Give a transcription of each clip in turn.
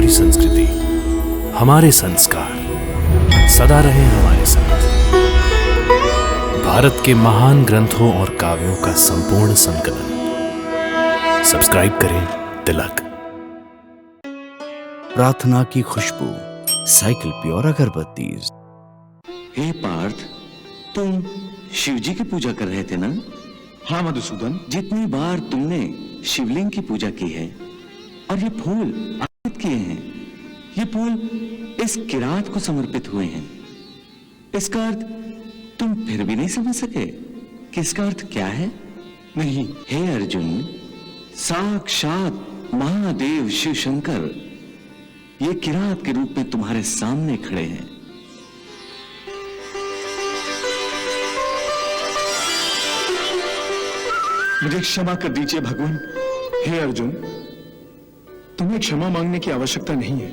हमारी संस्कृति, हमारे संस्कार सदा रहे हमारे साथ। भारत के महान ग्रंथों और काव्यों का संपूर्ण संकलन। सब्सक्राइब करें तिलक। प्रार्थना की खुशबू, साइकिल प्योर अगरबत्ती। हे पार्थ, तुम शिव जी की पूजा कर रहे थे ना? हाँ मधुसूदन, जितनी बार तुमने शिवलिंग की पूजा की है और ये फूल अर्पित किए हैं, ये फूल इस किरात को समर्पित हुए हैं। इसका अर्थ तुम फिर भी नहीं समझ सके कि इसका अर्थ क्या है? नहीं। हे अर्जुन, साक्षात महादेव शिव शंकर ये किरात के रूप में तुम्हारे सामने खड़े हैं। मुझे क्षमा कर दीजिए भगवान। हे अर्जुन, तुम्हें क्षमा मांगने की आवश्यकता नहीं है।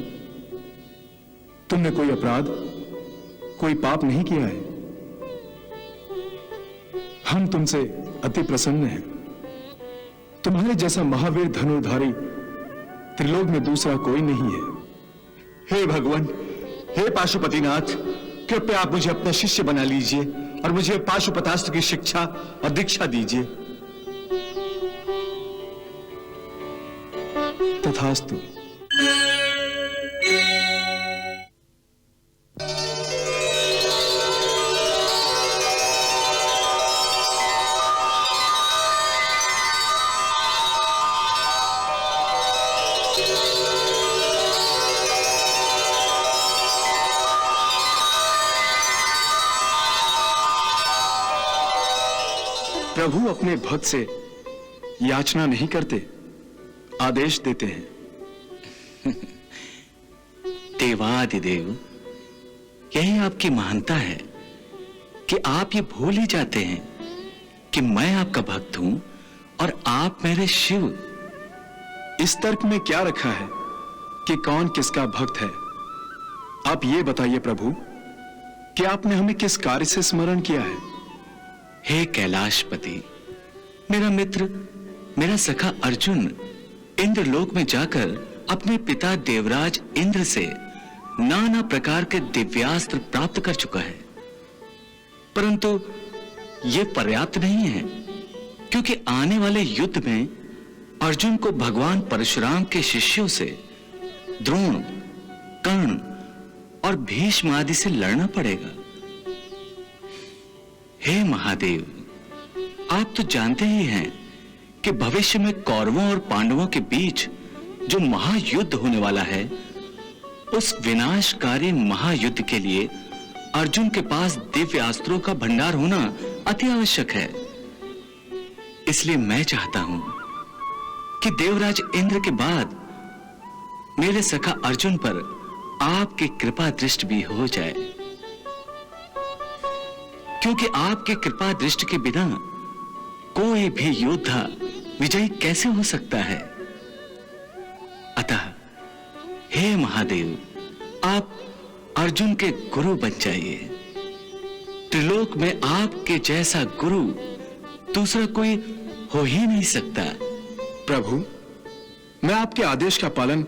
तुमने कोई अपराध, कोई पाप नहीं किया है। हम तुमसे अति प्रसन्न हैं। तुम्हारे जैसा महावीर धनुर्धारी त्रिलोक में दूसरा कोई नहीं है। हे भगवान, हे पाशुपतिनाथ, कृपया आप मुझे अपना शिष्य बना लीजिए और मुझे पाशुपतास्त्र की शिक्षा और दीक्षा दीजिए। तथास्तु। प्रभु अपने भक्त से याचना नहीं करते, आदेश देते हैं। देवादिदेव, यही आपकी महानता है कि आप ये भूल ही जाते हैं कि मैं आपका भक्त हूं और आप मेरे शिव। इस तर्क में क्या रखा है कि कौन किसका भक्त है? आप ये बताइए प्रभु कि आपने हमें किस कार्य से स्मरण किया है? हे कैलाशपति, मेरा मित्र, मेरा सखा अर्जुन इंद्रलोक में जाकर अपने पिता देवराज इंद्र से नाना प्रकार के दिव्यास्त्र प्राप्त कर चुका है, परंतु यह पर्याप्त नहीं है, क्योंकि आने वाले युद्ध में अर्जुन को भगवान परशुराम के शिष्यों से द्रोण, कर्ण और भीष्म आदि से लड़ना पड़ेगा। हे महादेव, आप तो जानते ही हैं कि भविष्य में कौरवों और पांडवों के बीच जो महायुद्ध होने वाला है, उस विनाशकारी महायुद्ध के लिए अर्जुन के पास दिव्य अस्त्रों का भंडार होना अति आवश्यक है। इसलिए मैं चाहता हूं कि देवराज इंद्र के बाद मेरे सखा अर्जुन पर आपकी कृपा दृष्टि भी हो जाए, क्योंकि आपके कृपा दृष्टि के बिना कोई भी योद्धा विजयी कैसे हो सकता है। अतः हे महादेव, आप अर्जुन के गुरु बन जाइए। त्रिलोक में आपके जैसा गुरु दूसरा कोई हो ही नहीं सकता। प्रभु, मैं आपके आदेश का पालन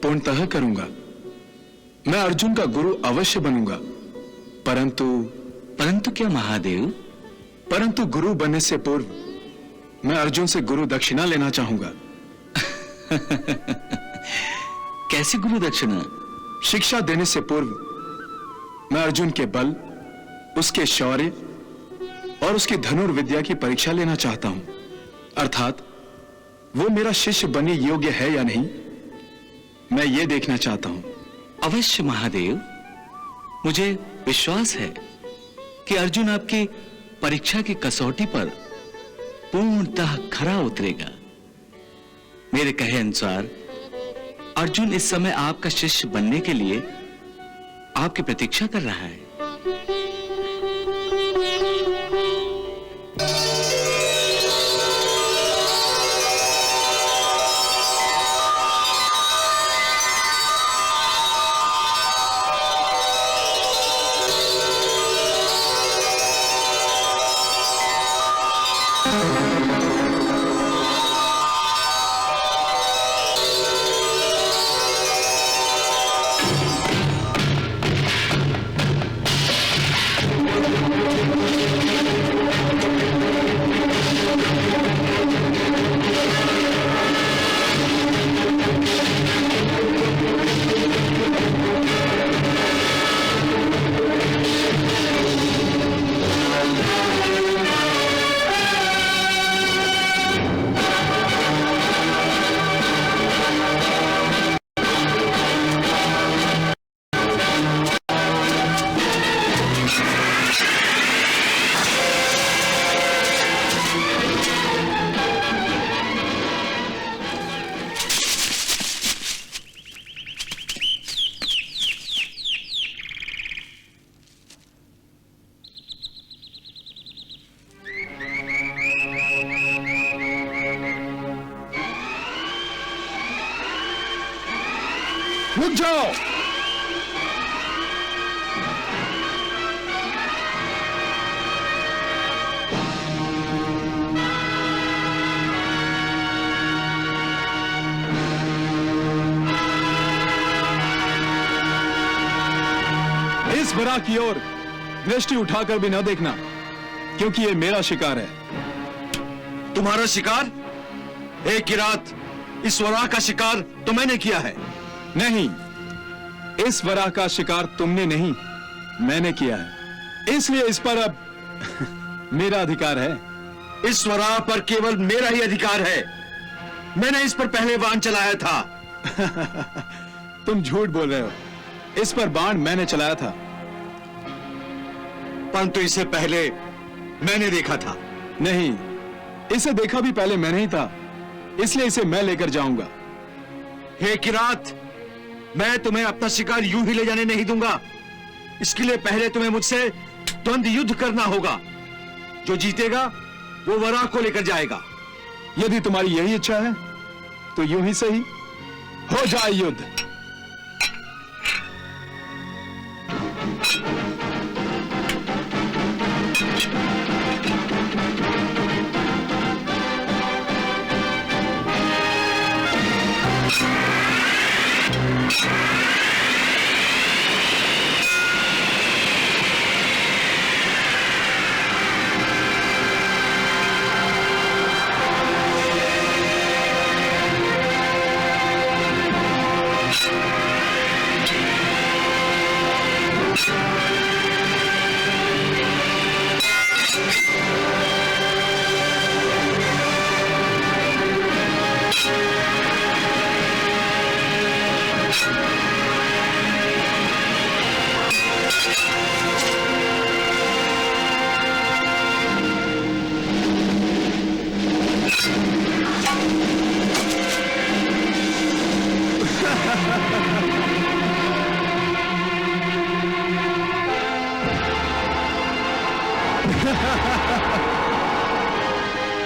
पूर्णतः करूंगा। मैं अर्जुन का गुरु अवश्य बनूंगा, परंतु क्या महादेव? परंतु गुरु बनने से पूर्व मैं अर्जुन से गुरु दक्षिणा लेना चाहूंगा। कैसी गुरु दक्षिणा? शिक्षा देने से पूर्व मैं अर्जुन के बल, उसके शौर्य और उसकी धनुर्विद्या की परीक्षा लेना चाहता हूं। अर्थात वो मेरा शिष्य बनने योग्य है या नहीं, मैं ये देखना चाहता हूं। अवश्य महादेव, मुझे विश्वास है कि अर्जुन आपकी परीक्षा की कसौटी पर पूर्णतः खरा उतरेगा। मेरे कहे अनुसार अर्जुन इस समय आपका शिष्य बनने के लिए आपकी प्रतीक्षा कर रहा है। रुक जाओ। इस वरा की ओर दृष्टि उठाकर भी न देखना, क्योंकि ये मेरा शिकार है। तुम्हारा शिकार? एक किरात, इस वराह का शिकार तो मैंने किया है। नहीं, इस वराह का शिकार तुमने नहीं, मैंने किया है। इसलिए इस पर अब मेरा अधिकार है। इस वराह पर केवल मेरा ही अधिकार है। मैंने इस पर पहले बाण चलाया था। तुम झूठ बोल रहे हो। इस पर बाण मैंने चलाया था। परंतु इससे पहले मैंने देखा था। नहीं, इसे देखा भी पहले मैंने ही था, इसलिए इसे मैं लेकर जाऊंगा। हे किरात, मैं तुम्हें अपना शिकार यूं ही ले जाने नहीं दूंगा। इसके लिए पहले तुम्हें मुझसे द्वंद्व युद्ध करना होगा। जो जीतेगा वो वराह को लेकर जाएगा। यदि तुम्हारी यही इच्छा है तो यूं ही सही, हो जाए युद्ध।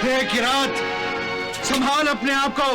हे किरात, संभाल अपने आप को।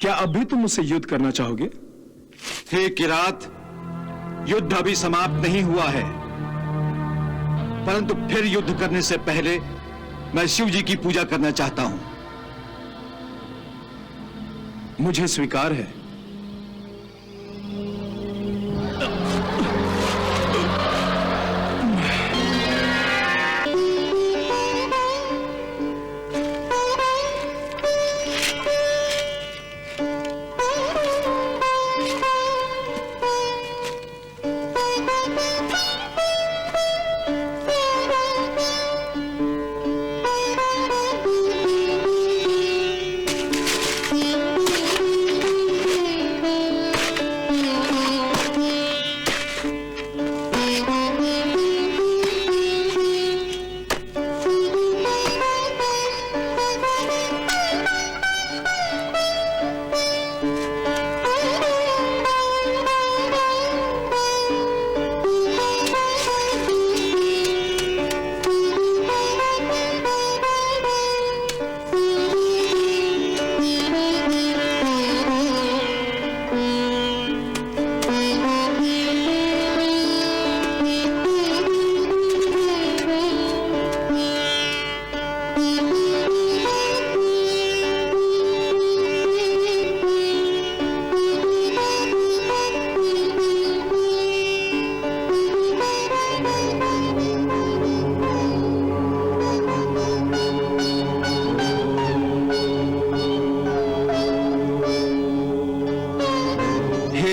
क्या अब भी तुम मुझसे युद्ध करना चाहोगे? हे किरात, युद्ध अभी समाप्त नहीं हुआ है, परंतु फिर युद्ध करने से पहले मैं शिव जी की पूजा करना चाहता हूं। मुझे स्वीकार है।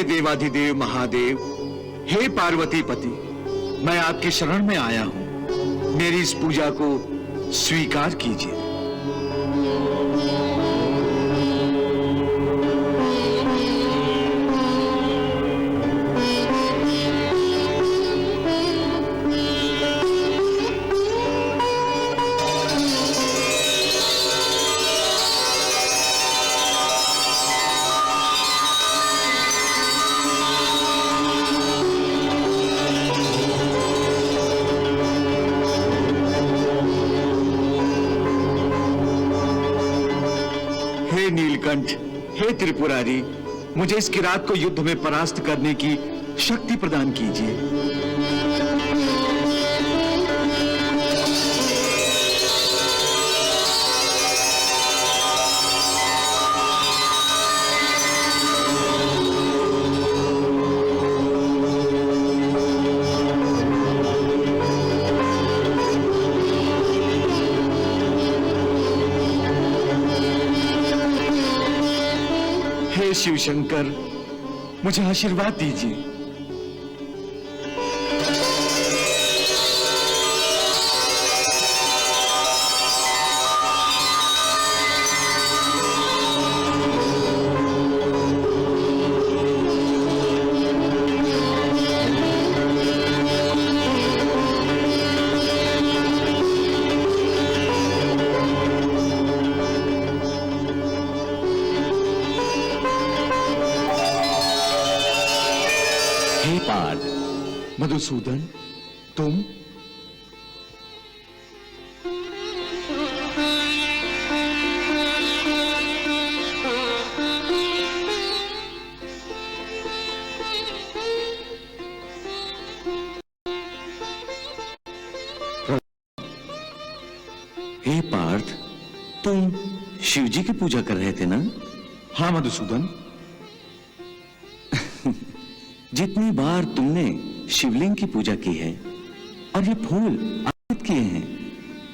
देवाधिदेव महादेव, हे पार्वती पति, मैं आपके शरण में आया हूं। मेरी इस पूजा को स्वीकार कीजिए। हे नीलकंठ, हे त्रिपुरारी, मुझे इस किरात को युद्ध में परास्त करने की शक्ति प्रदान कीजिए। हे शिव शंकर, मुझे आशीर्वाद दीजिए। हे पार्थ, मधुसूदन, तुम? हे पार्थ, तुम शिव जी की पूजा कर रहे थे ना? हाँ मधुसूदन। जितनी बार तुमने शिवलिंग की पूजा की है और ये फूल अर्पित किए हैं,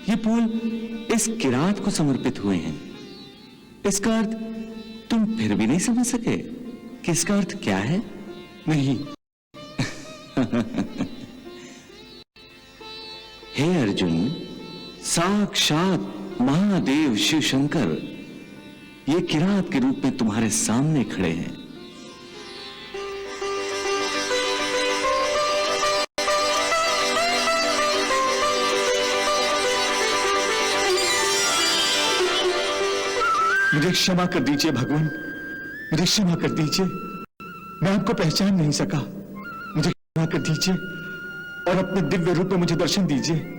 ये फूल इस किरात को समर्पित हुए हैं। इसका अर्थ तुम फिर भी नहीं समझ सके कि इसका अर्थ क्या है? नहीं। हे अर्जुन, साक्षात महादेव शिव शंकर ये किरात के रूप में तुम्हारे सामने खड़े हैं। मुझे क्षमा कर दीजिए भगवान, मुझे क्षमा कर दीजिए। मैं आपको पहचान नहीं सका। मुझे क्षमा कर दीजिए और अपने दिव्य रूप में मुझे दर्शन दीजिए।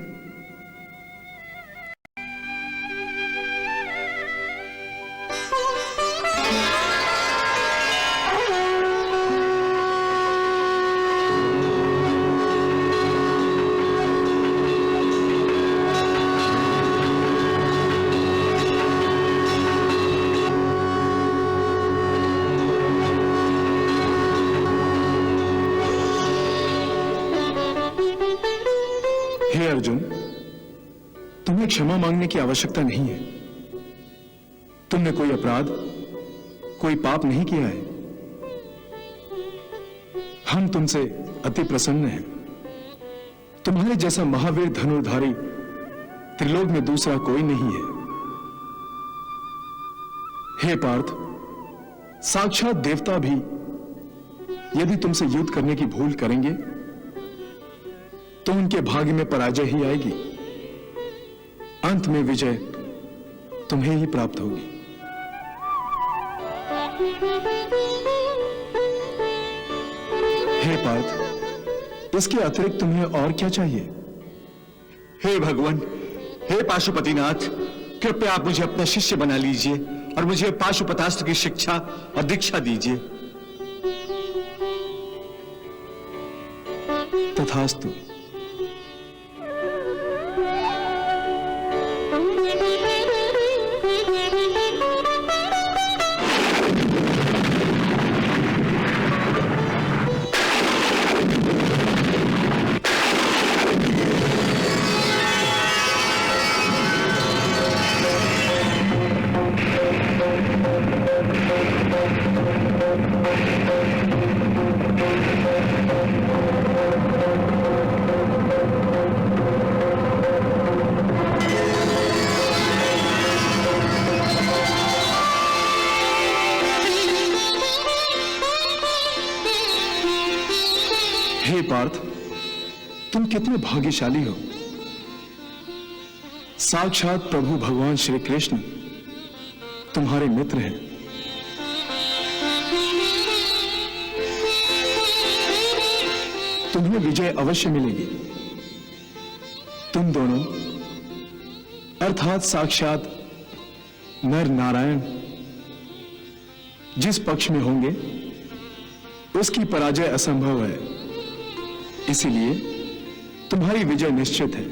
तुम्हें क्षमा मांगने की आवश्यकता नहीं है। तुमने कोई अपराध, कोई पाप नहीं किया है। हम तुमसे अति प्रसन्न हैं। तुम्हारे जैसा महावीर धनुर्धारी त्रिलोक में दूसरा कोई नहीं है। हे पार्थ, साक्षात देवता भी यदि तुमसे युद्ध करने की भूल करेंगे तो उनके भाग्य में पराजय ही आएगी। अंत में विजय तुम्हें ही प्राप्त होगी। हे पार्थ, इसके अतिरिक्त तुम्हें और क्या चाहिए? हे भगवान, हे पाशुपतिनाथ, कृपया आप मुझे अपना शिष्य बना लीजिए और मुझे पाशुपतास्त्र की शिक्षा और दीक्षा दीजिए। तथास्तु। हे पार्थ, तुम कितने भाग्यशाली हो। साक्षात प्रभु भगवान श्री कृष्ण तुम्हारे मित्र हैं। तुम्हें विजय अवश्य मिलेगी। तुम दोनों अर्थात साक्षात नर नारायण जिस पक्ष में होंगे उसकी पराजय असंभव है। इसीलिए तुम्हारी विजय निश्चित है।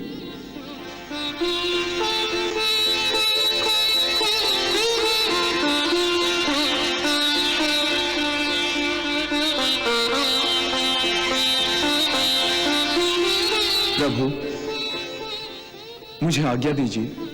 प्रभु, मुझे आज्ञा दीजिए।